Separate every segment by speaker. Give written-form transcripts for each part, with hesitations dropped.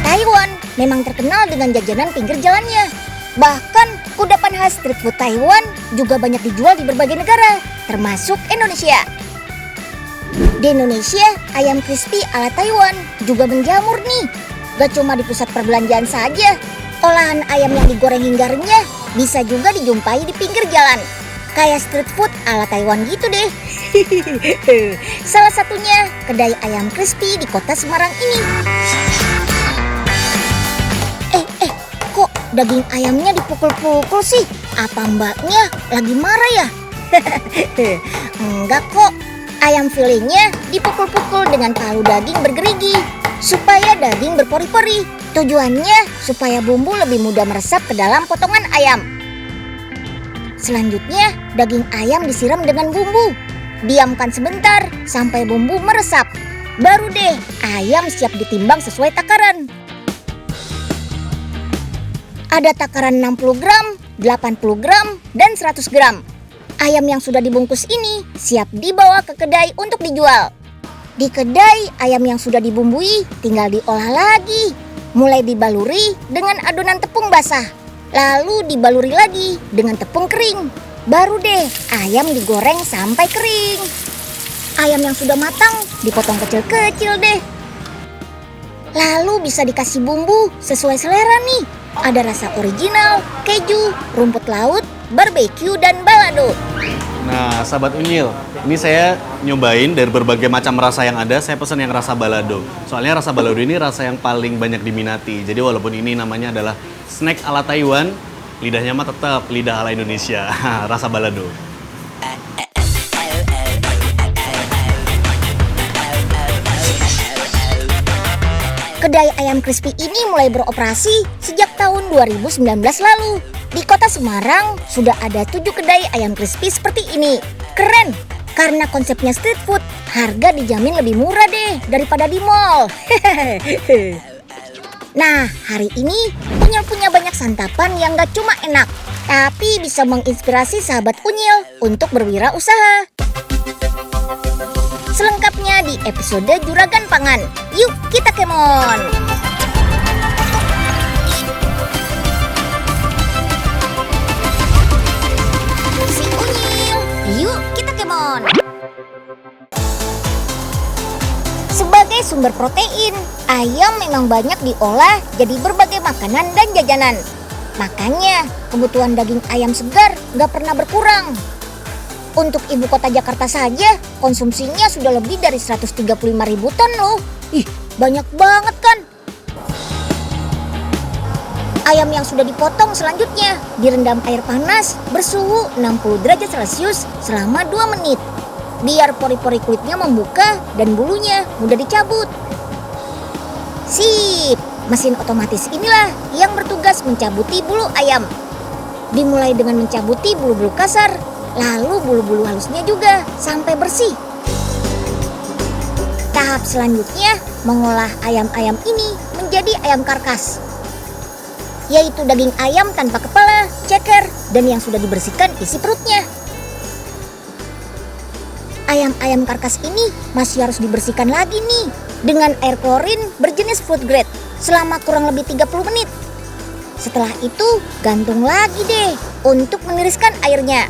Speaker 1: Taiwan memang terkenal dengan jajanan pinggir jalannya. Bahkan kudapan khas street food Taiwan juga banyak dijual di berbagai negara, termasuk Indonesia. Di Indonesia, ayam crispy ala Taiwan juga menjamur nih. Gak cuma di pusat perbelanjaan saja, olahan ayam yang digoreng hingga renyah bisa juga dijumpai di pinggir jalan. Kayak street food ala Taiwan gitu deh. Salah satunya kedai ayam crispy di kota Semarang ini. Kok daging ayamnya dipukul-pukul sih? Apa mbaknya lagi marah ya? Enggak kok. Ayam filenya dipukul-pukul dengan palu daging bergerigi supaya daging berpori-pori. Tujuannya supaya bumbu lebih mudah meresap ke dalam potongan ayam. Selanjutnya, daging ayam disiram dengan bumbu. Diamkan sebentar sampai bumbu meresap. Baru deh, ayam siap ditimbang sesuai takaran. Ada takaran 60 gram, 80 gram, dan 100 gram. Ayam yang sudah dibungkus ini siap dibawa ke kedai untuk dijual. Di kedai, ayam yang sudah dibumbui tinggal diolah lagi. Mulai dibaluri dengan adonan tepung basah, lalu dibaluri lagi dengan tepung kering. Baru deh, ayam digoreng sampai kering. Ayam yang sudah matang dipotong kecil-kecil deh. Lalu bisa dikasih bumbu sesuai selera nih. Ada rasa original, keju, rumput laut, barbeque, dan balado.
Speaker 2: Nah, sahabat Unyil, ini saya nyobain dari berbagai macam rasa yang ada, saya pesan yang rasa balado. Soalnya rasa balado ini rasa yang paling banyak diminati. Jadi walaupun ini namanya adalah snack ala Taiwan, lidahnya mah tetap lidah ala Indonesia, rasa balado.
Speaker 1: Kedai ayam crispy ini mulai beroperasi sejak tahun 2019 lalu. Di kota Semarang sudah ada 7 kedai ayam crispy seperti ini. Keren, karena konsepnya street food, harga dijamin lebih murah deh daripada di mall. Nah, hari ini Unyil punya banyak santapan yang gak cuma enak, tapi bisa menginspirasi sahabat Unyil untuk berwirausaha. Selengkapnya di episode Juragan Pangan. Yuk kita kemon! Si Unyil, yuk kita kemon! Sebagai sumber protein, ayam memang banyak diolah jadi berbagai makanan dan jajanan. Makanya kebutuhan daging ayam segar gak pernah berkurang. Untuk ibu kota Jakarta saja, konsumsinya sudah lebih dari 135.000 ton loh. Ih, banyak banget kan? Ayam yang sudah dipotong selanjutnya direndam air panas bersuhu 60 derajat Celcius selama 2 menit. Biar pori-pori kulitnya membuka dan bulunya mudah dicabut. Sip, mesin otomatis inilah yang bertugas mencabuti bulu ayam. Dimulai dengan mencabuti bulu-bulu kasar, lalu bulu-bulu halusnya juga sampai bersih. Tahap selanjutnya mengolah ayam-ayam ini menjadi ayam karkas, yaitu daging ayam tanpa kepala, ceker, dan yang sudah dibersihkan isi perutnya. Ayam-ayam karkas ini masih harus dibersihkan lagi nih dengan air klorin berjenis food grade selama kurang lebih 30 menit. Setelah itu gantung lagi deh untuk meniriskan airnya.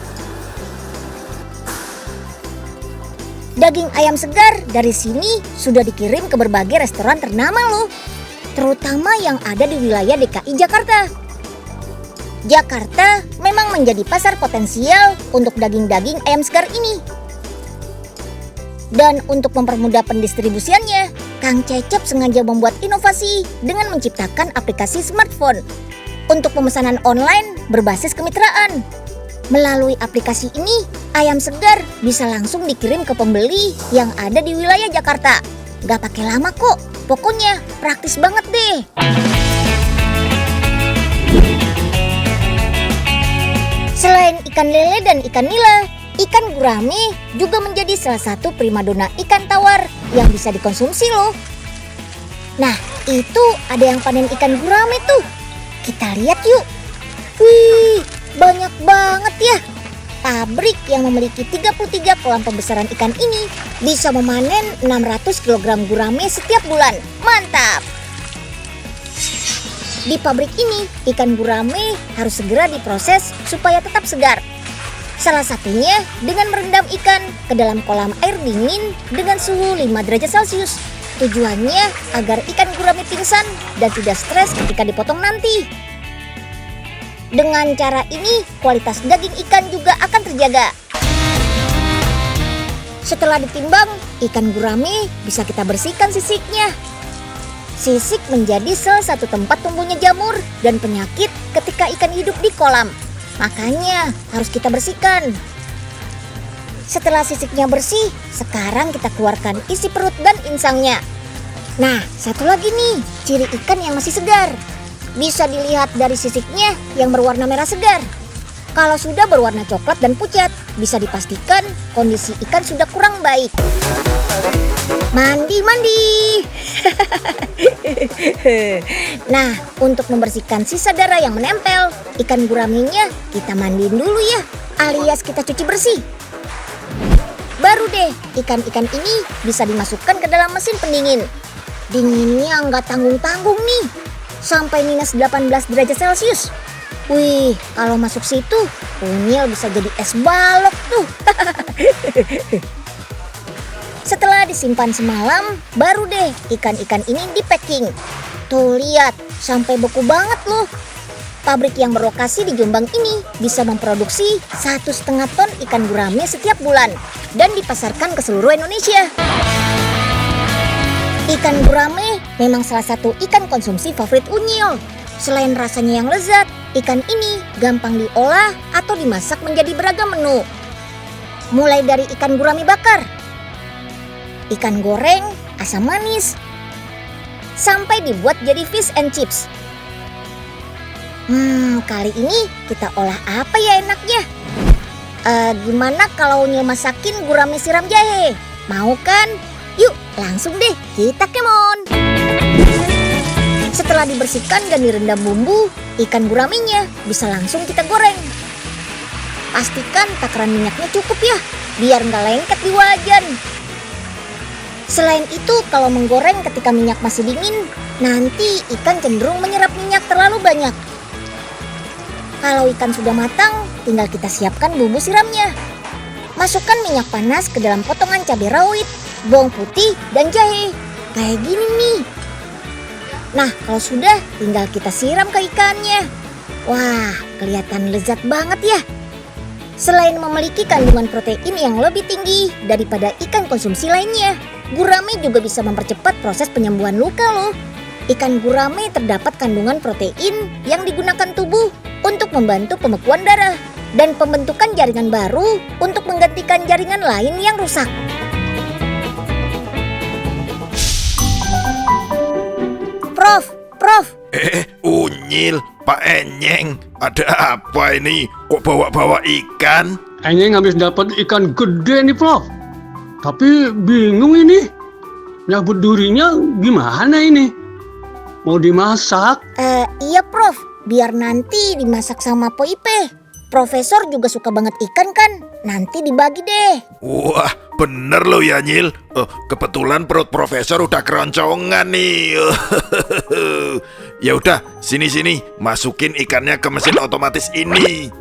Speaker 1: Daging ayam segar dari sini sudah dikirim ke berbagai restoran ternama loh, terutama yang ada di wilayah DKI Jakarta. Jakarta memang menjadi pasar potensial untuk daging-daging ayam segar ini. Dan untuk mempermudah pendistribusiannya, Kang Cecep sengaja membuat inovasi dengan menciptakan aplikasi smartphone untuk pemesanan online berbasis kemitraan. Melalui aplikasi ini, ayam segar bisa langsung dikirim ke pembeli yang ada di wilayah Jakarta. Gak pakai lama kok, pokoknya praktis banget deh. Selain ikan lele dan ikan nila, ikan gurame juga menjadi salah satu primadona ikan tawar yang bisa dikonsumsi loh. Nah, itu ada yang panen ikan gurame tuh. Kita lihat yuk. Wih, banyak banget ya. Pabrik yang memiliki 33 kolam pembesaran ikan ini bisa memanen 600 kg gurame setiap bulan. Mantap! Di pabrik ini, ikan gurame harus segera diproses supaya tetap segar. Salah satunya dengan merendam ikan ke dalam kolam air dingin dengan suhu 5 derajat Celcius. Tujuannya agar ikan gurame pingsan dan tidak stres ketika dipotong nanti. Dengan cara ini, kualitas daging ikan juga akan terjaga. Setelah ditimbang, ikan gurame bisa kita bersihkan sisiknya. Sisik menjadi salah satu tempat tumbuhnya jamur dan penyakit ketika ikan hidup di kolam. Makanya harus kita bersihkan. Setelah sisiknya bersih, sekarang kita keluarkan isi perut dan insangnya. Nah, satu lagi nih, ciri ikan yang masih segar. Bisa dilihat dari sisiknya yang berwarna merah segar. Kalau sudah berwarna coklat dan pucat, bisa dipastikan kondisi ikan sudah kurang baik. Mandi. Nah, untuk membersihkan sisa darah yang menempel, ikan guramenya kita mandiin dulu ya, alias kita cuci bersih. Baru deh, ikan-ikan ini bisa dimasukkan ke dalam mesin pendingin. Dinginnya nggak tanggung-tanggung nih, sampai minus 18 derajat Celcius. Wih, kalau masuk situ, unyil bisa jadi es balok tuh. Setelah disimpan semalam, baru deh ikan-ikan ini di-packing. Tuh lihat, sampai beku banget loh. Pabrik yang berlokasi di Jombang ini bisa memproduksi 1,5 ton ikan gurame setiap bulan dan dipasarkan ke seluruh Indonesia. Ikan gurame memang salah satu ikan konsumsi favorit unyil. Selain rasanya yang lezat, ikan ini gampang diolah atau dimasak menjadi beragam menu. Mulai dari ikan gurame bakar, ikan goreng, asam manis, sampai dibuat jadi fish and chips. Kali ini kita olah apa ya enaknya? Gimana kalau unyil masakin gurame siram jahe? Mau kan? Yuk langsung deh kita kemon. Setelah dibersihkan dan direndam bumbu, ikan guramenya bisa langsung kita goreng. Pastikan takaran minyaknya cukup ya, biar nggak lengket di wajan. Selain itu, kalau menggoreng ketika minyak masih dingin, nanti ikan cenderung menyerap minyak terlalu banyak. Kalau ikan sudah matang, tinggal kita siapkan bumbu siramnya. Masukkan minyak panas ke dalam potongan cabai rawit, bawang putih, dan jahe. Kayak gini nih. Nah, kalau sudah, tinggal kita siram ke ikannya. Wah, kelihatan lezat banget ya. Selain memiliki kandungan protein yang lebih tinggi daripada ikan konsumsi lainnya, gurame juga bisa mempercepat proses penyembuhan luka loh. Ikan gurame terdapat kandungan protein yang digunakan tubuh untuk membantu pembekuan darah dan pembentukan jaringan baru untuk menggantikan jaringan lain yang rusak. Prof.
Speaker 3: Unyil, Pak Enyeng, ada apa ini? Kok bawa-bawa ikan?
Speaker 4: Enyeng habis dapat ikan gede nih, Prof. Tapi bingung ini. Nyabut durinya gimana ini? Mau dimasak?
Speaker 1: Iya Prof, biar nanti dimasak sama Po Ipe. Profesor juga suka banget ikan kan, nanti dibagi deh.
Speaker 3: Wah, bener loh ya Nyil. Kebetulan perut profesor udah keroncongan nih. Ya udah, sini, masukin ikannya ke mesin otomatis ini.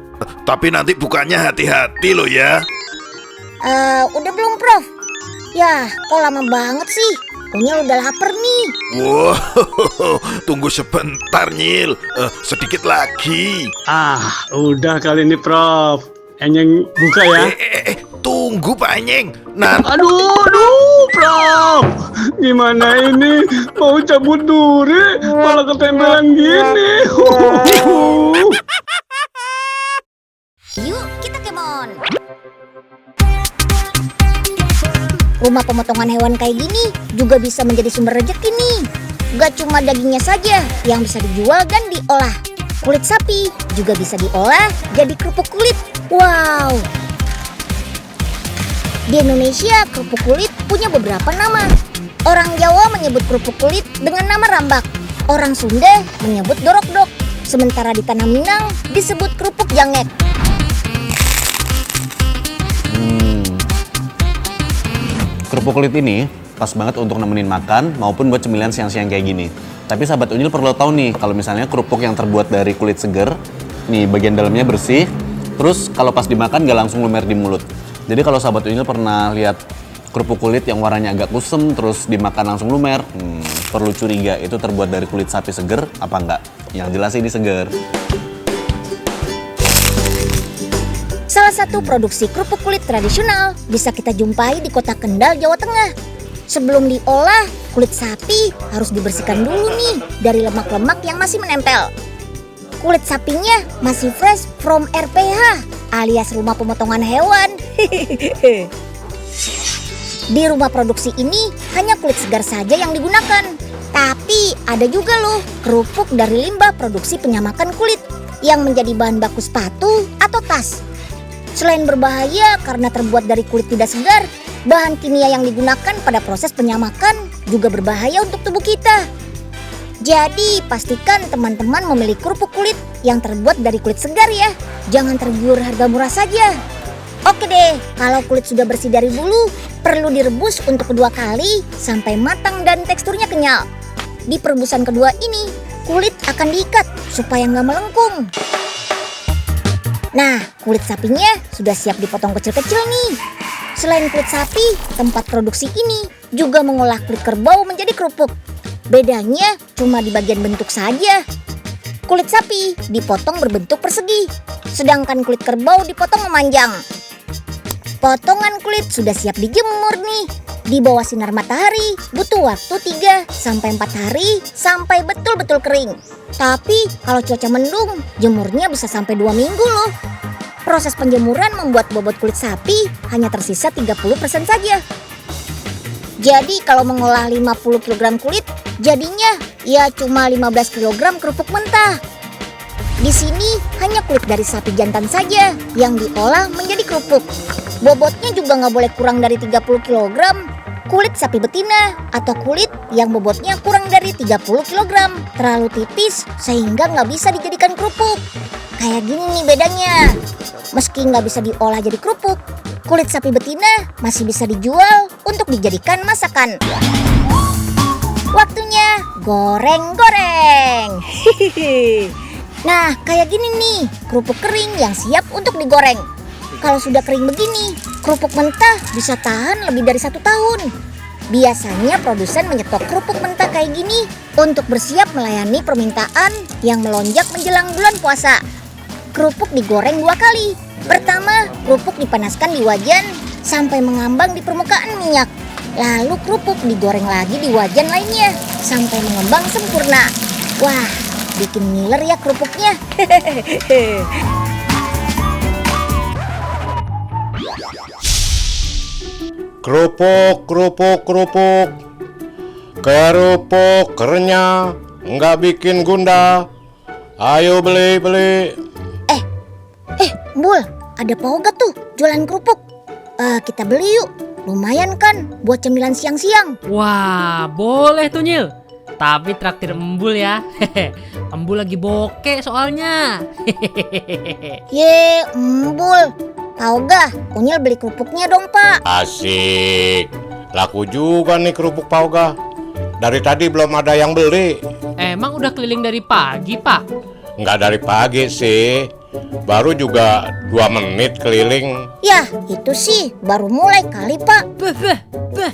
Speaker 3: Tapi nanti bukanya hati-hati loh ya.
Speaker 1: Udah belum Prof? Yah, kok lama banget sih? Unyil udah lapar nih.
Speaker 3: Wow, tunggu sebentar Nyil, sedikit lagi.
Speaker 4: Udah kali ini, Prof. Enyeng buka ya.
Speaker 3: Tunggu Pak Enyeng.
Speaker 4: Aduh, Prof. Gimana ini? Mau cabut duri, malah ketempelan gini.
Speaker 1: Yuk, kita kemon. Rumah pemotongan hewan kayak gini juga bisa menjadi sumber rezeki nih. Gak cuma dagingnya saja yang bisa dijual dan diolah. Kulit sapi juga bisa diolah jadi kerupuk kulit. Wow. Di Indonesia, kerupuk kulit punya beberapa nama. Orang Jawa menyebut kerupuk kulit dengan nama rambak. Orang Sunda menyebut dorok-dok. Sementara di Tanah Minang disebut kerupuk jangek.
Speaker 2: Kerupuk kulit ini Pas banget untuk nemenin makan maupun buat cemilan siang-siang kayak gini. Tapi sahabat Unyil perlu tahu nih, kalau misalnya kerupuk yang terbuat dari kulit seger, nih bagian dalamnya bersih, terus kalau pas dimakan nggak langsung lumer di mulut. Jadi kalau sahabat Unyil pernah lihat kerupuk kulit yang warnanya agak kusem, terus dimakan langsung lumer, perlu curiga itu terbuat dari kulit sapi seger apa enggak? Yang jelas ini seger.
Speaker 1: Salah satu produksi kerupuk kulit tradisional bisa kita jumpai di kota Kendal, Jawa Tengah. Sebelum diolah, kulit sapi harus dibersihkan dulu nih dari lemak-lemak yang masih menempel. Kulit sapinya masih fresh from RPH alias rumah pemotongan hewan. Di rumah produksi ini hanya kulit segar saja yang digunakan. Tapi ada juga loh kerupuk dari limbah produksi penyamakan kulit yang menjadi bahan baku sepatu atau tas. Selain berbahaya karena terbuat dari kulit tidak segar, bahan kimia yang digunakan pada proses penyamakan juga berbahaya untuk tubuh kita. Jadi pastikan teman-teman memilih kerupuk kulit yang terbuat dari kulit segar ya. Jangan tergiur harga murah saja. Oke deh, kalau kulit sudah bersih dari bulu, perlu direbus untuk kedua kali sampai matang dan teksturnya kenyal. Di perebusan kedua ini, kulit akan diikat supaya nggak melengkung. Nah, kulit sapinya sudah siap dipotong kecil-kecil nih. Selain kulit sapi, tempat produksi ini juga mengolah kulit kerbau menjadi kerupuk. Bedanya cuma di bagian bentuk saja. Kulit sapi dipotong berbentuk persegi, sedangkan kulit kerbau dipotong memanjang. Potongan kulit sudah siap dijemur nih. Di bawah sinar matahari butuh waktu 3-4 hari sampai betul-betul kering. Tapi kalau cuaca mendung, jemurnya bisa sampai 2 minggu loh. Proses penjemuran membuat bobot kulit sapi hanya tersisa 30% saja. Jadi kalau mengolah 50 kg kulit, jadinya ya cuma 15 kg kerupuk mentah. Di sini hanya kulit dari sapi jantan saja yang diolah menjadi kerupuk. Bobotnya juga nggak boleh kurang dari 30 kg. Kulit sapi betina atau kulit yang bobotnya kurang dari 30 kg terlalu tipis sehingga nggak bisa dijadikan kerupuk. Kayak gini nih bedanya. Meski nggak bisa diolah jadi kerupuk, kulit sapi betina masih bisa dijual untuk dijadikan masakan. Waktunya goreng-goreng. Nah, kayak gini nih, kerupuk kering yang siap untuk digoreng. Kalau sudah kering begini, kerupuk mentah bisa tahan lebih dari 1 tahun. Biasanya produsen menyetok kerupuk mentah kayak gini untuk bersiap melayani permintaan yang melonjak menjelang bulan puasa. Kerupuk digoreng 2 kali. Pertama, kerupuk dipanaskan di wajan sampai mengambang di permukaan minyak. Lalu kerupuk digoreng lagi di wajan lainnya sampai mengembang sempurna. Wah, bikin ngiler ya kerupuknya.
Speaker 5: Kerupuk, kerupuk, kerupuk. Kerupuk kerennya nggak bikin gundah. Ayo beli, beli.
Speaker 1: Bul, ada Pak Oga tuh jualan kerupuk. Kita beli yuk. Lumayan kan buat cemilan siang-siang.
Speaker 6: Wah, boleh tuh Nyil. Tapi traktir Embul ya. Embul lagi bokek soalnya.
Speaker 1: Ye, Bul. Pak Oga, Unyil beli kerupuknya dong, Pak.
Speaker 5: Asik. Laku juga nih kerupuk Pauga. Dari tadi belum ada yang beli.
Speaker 6: Emang udah keliling dari pagi, Pak?
Speaker 5: Nggak dari pagi sih. Baru juga 2 menit keliling.
Speaker 1: Ya, itu sih baru mulai kali, Pak.
Speaker 6: Beh.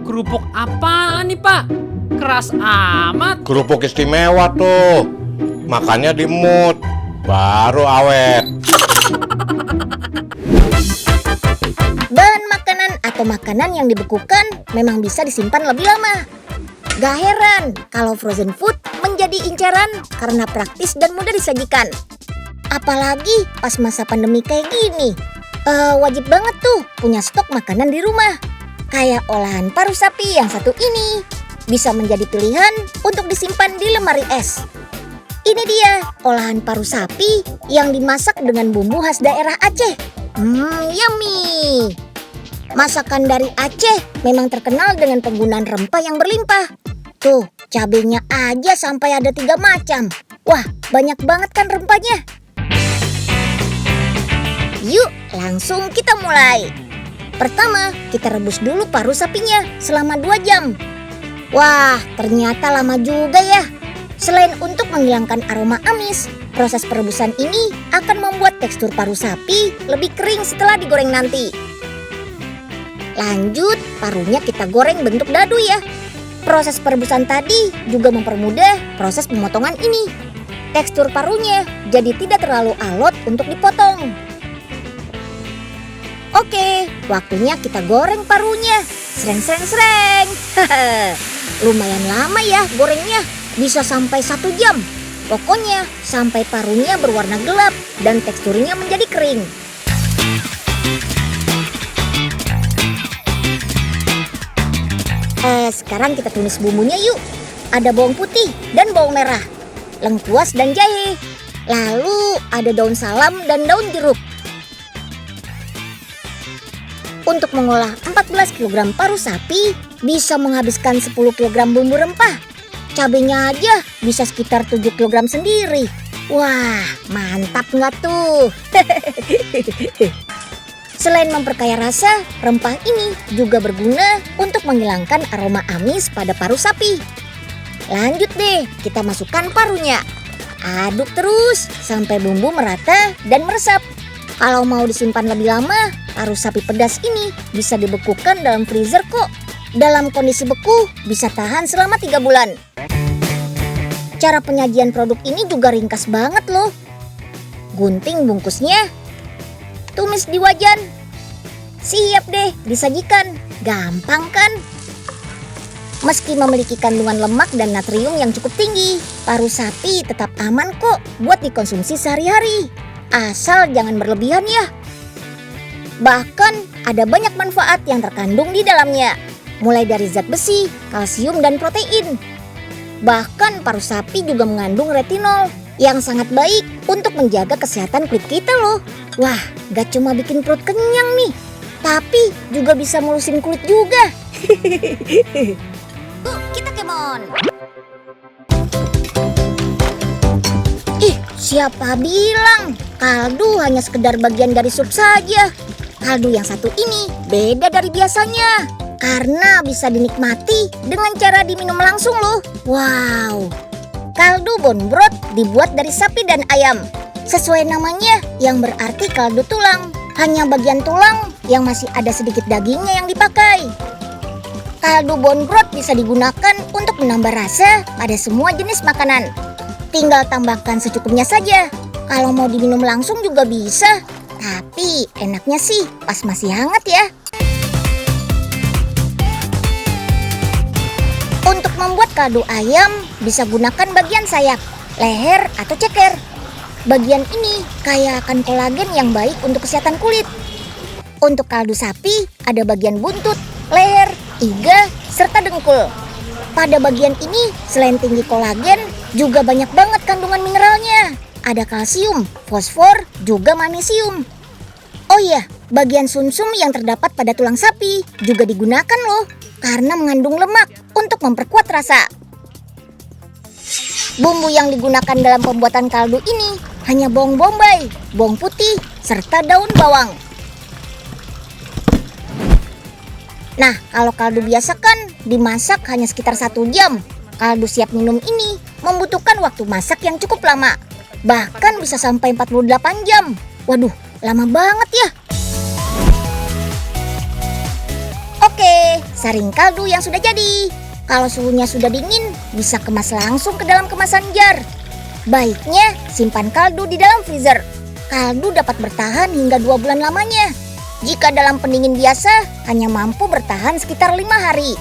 Speaker 6: Kerupuk apaan nih, Pak? Keras amat.
Speaker 5: Kerupuk istimewa tuh. Makannya di mood. Baru awet.
Speaker 1: Bahan makanan atau makanan yang dibekukan memang bisa disimpan lebih lama. Gak heran kalau frozen food menjadi incaran karena praktis dan mudah disajikan. Apalagi pas masa pandemi kayak gini. Wajib banget tuh punya stok makanan di rumah. Kayak olahan paru sapi yang satu ini bisa menjadi pilihan untuk disimpan di lemari es. Ini dia olahan paru sapi yang dimasak dengan bumbu khas daerah Aceh. Yummy. Masakan dari Aceh memang terkenal dengan penggunaan rempah yang berlimpah. Tuh, cabenya aja sampai ada 3 macam. Wah, banyak banget kan rempahnya. Yuk, langsung kita mulai. Pertama, kita rebus dulu paru sapinya selama 2 jam. Wah, ternyata lama juga ya. Selain untuk menghilangkan aroma amis, proses perebusan ini akan membuat tekstur paru sapi lebih kering setelah digoreng nanti. Lanjut, parunya kita goreng bentuk dadu ya. Proses perebusan tadi juga mempermudah proses pemotongan ini. Tekstur parunya jadi tidak terlalu alot untuk dipotong. Oke, waktunya kita goreng parunya. Sreng. Lumayan lama ya gorengnya, bisa sampai 1 jam. Pokoknya sampai parunya berwarna gelap dan teksturnya menjadi kering. Sekarang kita tumis bumbunya yuk. Ada bawang putih dan bawang merah, lengkuas dan jahe. Lalu ada daun salam dan daun jeruk. Untuk mengolah 14 kg paru sapi bisa menghabiskan 10 kg bumbu rempah. Cabenya aja bisa sekitar 7 kg sendiri. Wah, mantap nggak tuh? Selain memperkaya rasa, rempah ini juga berguna untuk menghilangkan aroma amis pada paru sapi. Lanjut deh, kita masukkan parunya. Aduk terus sampai bumbu merata dan meresap. Kalau mau disimpan lebih lama, paru sapi pedas ini bisa dibekukan dalam freezer kok. Dalam kondisi beku bisa tahan selama 3 bulan. Cara penyajian produk ini juga ringkas banget loh. Gunting bungkusnya, tumis di wajan, siap deh disajikan. Gampang kan? Meski memiliki kandungan lemak dan natrium yang cukup tinggi, paru sapi tetap aman kok buat dikonsumsi sehari-hari. Asal jangan berlebihan ya. Bahkan ada banyak manfaat yang terkandung di dalamnya, mulai dari zat besi, kalsium, dan protein. Bahkan paru sapi juga mengandung retinol yang sangat baik untuk menjaga kesehatan kulit kita loh. Wah, gak cuma bikin perut kenyang nih, tapi juga bisa melusin kulit juga. Kita kemon. Ih, siapa bilang kaldu hanya sekedar bagian dari sup saja? Kaldu yang satu ini beda dari biasanya karena bisa dinikmati dengan cara diminum langsung loh. Wow, kaldu bone broth dibuat dari sapi dan ayam. Sesuai namanya yang berarti kaldu tulang. Hanya bagian tulang yang masih ada sedikit dagingnya yang dipakai. Kaldu bone broth bisa digunakan untuk menambah rasa pada semua jenis makanan. Tinggal tambahkan secukupnya saja. Kalau mau diminum langsung juga bisa, tapi enaknya sih pas masih hangat ya. Untuk membuat kaldu ayam, bisa gunakan bagian sayap, leher, atau ceker. Bagian ini kaya akan kolagen yang baik untuk kesehatan kulit. Untuk kaldu sapi, ada bagian buntut, leher, iga, serta dengkul. Pada bagian ini, selain tinggi kolagen, juga banyak banget kandungan mineralnya. Ada kalsium, fosfor, juga magnesium. Oh iya, bagian sumsum yang terdapat pada tulang sapi juga digunakan loh, karena mengandung lemak untuk memperkuat rasa. Bumbu yang digunakan dalam pembuatan kaldu ini hanya bawang bombay, bawang putih, serta daun bawang. Nah, kalau kaldu biasa kan dimasak hanya sekitar 1 jam. Kaldu siap minum ini membutuhkan waktu masak yang cukup lama. Bahkan bisa sampai 48 jam. Waduh, lama banget ya. Oke, saring kaldu yang sudah jadi. Kalau suhunya sudah dingin, bisa kemas langsung ke dalam kemasan jar. Baiknya simpan kaldu di dalam freezer. Kaldu dapat bertahan hingga 2 bulan lamanya. Jika dalam pendingin biasa, hanya mampu bertahan sekitar 5 hari.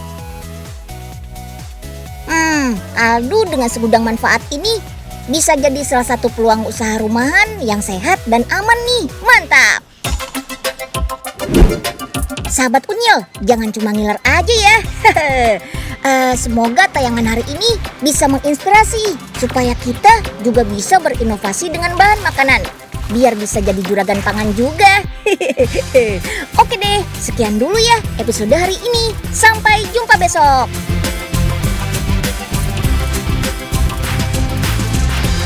Speaker 1: Kaldu dengan segudang manfaat ini bisa jadi salah satu peluang usaha rumahan yang sehat dan aman nih. Mantap! Sahabat Unyil, jangan cuma ngiler aja ya. Semoga tayangan hari ini bisa menginspirasi supaya kita juga bisa berinovasi dengan bahan makanan, biar bisa jadi juragan pangan juga. Oke deh, sekian dulu ya episode hari ini. Sampai jumpa besok.